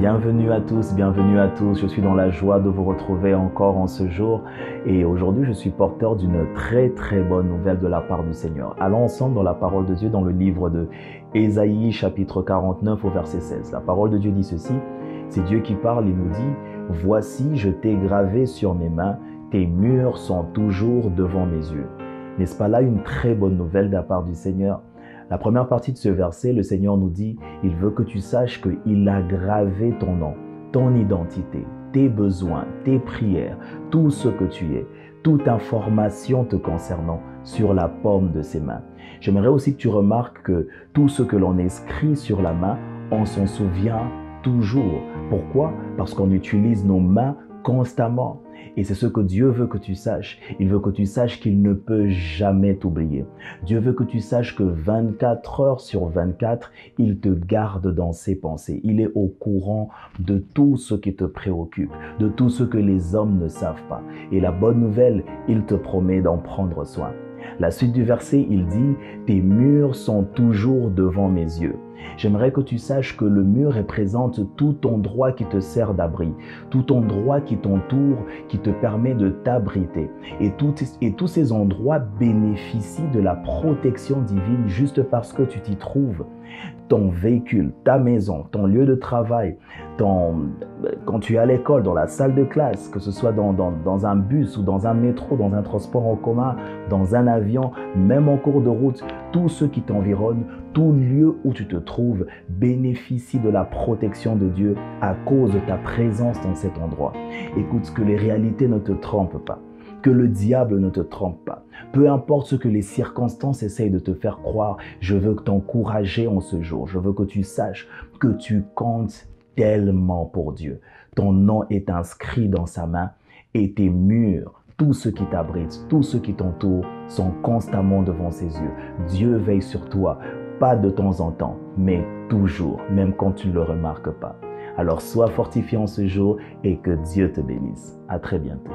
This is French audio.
Bienvenue à tous, bienvenue à tous. Je suis dans la joie de vous retrouver encore en ce jour. Et aujourd'hui, je suis porteur d'une très bonne nouvelle de la part du Seigneur. Allons ensemble dans la parole de Dieu, dans le livre de Ésaïe, chapitre 49, au verset 16. La parole de Dieu dit ceci. C'est Dieu qui parle, il nous dit « Voici, je t'ai gravé sur mes mains, tes murs sont toujours devant mes yeux. » N'est-ce pas là une très bonne nouvelle de la part du Seigneur? La première partie de ce verset, le Seigneur nous dit, il veut que tu saches qu'il a gravé ton nom, ton identité, tes besoins, tes prières, tout ce que tu es, toute information te concernant sur la paume de ses mains. J'aimerais aussi que tu remarques que tout ce que l'on écrit sur la main, on s'en souvient toujours. Pourquoi? Parce qu'on utilise nos mains constamment. Et c'est ce que Dieu veut que tu saches. Il veut que tu saches qu'il ne peut jamais t'oublier. Dieu veut que tu saches que 24 heures sur 24, il te garde dans ses pensées. Il est au courant de tout ce qui te préoccupe, de tout ce que les hommes ne savent pas. Et la bonne nouvelle, il te promet d'en prendre soin. La suite du verset, il dit « Tes murs sont toujours devant mes yeux ». J'aimerais que tu saches que le mur représente tout endroit qui te sert d'abri, tout endroit qui t'entoure, qui te permet de t'abriter. Et tous ces endroits bénéficient de la protection divine juste parce que tu t'y trouves. Ton véhicule, ta maison, ton lieu de travail, quand tu es à l'école, dans la salle de classe, que ce soit dans un bus ou dans un métro, dans un transport en commun, dans un avion, même en cours de route, tout ce qui t'environne, tout lieu où tu te trouves bénéficie de la protection de Dieu à cause de ta présence dans cet endroit. Écoute, que les réalités ne te trompent pas. Que le diable ne te trompe pas. Peu importe ce que les circonstances essayent de te faire croire, je veux t'encourager en ce jour. Je veux que tu saches que tu comptes tellement pour Dieu. Ton nom est inscrit dans sa main et tes murs, tout ce qui t'abrite, tout ce qui t'entoure sont constamment devant ses yeux. Dieu veille sur toi, pas de temps en temps, mais toujours, même quand tu ne le remarques pas. Alors sois fortifié en ce jour et que Dieu te bénisse. À très bientôt.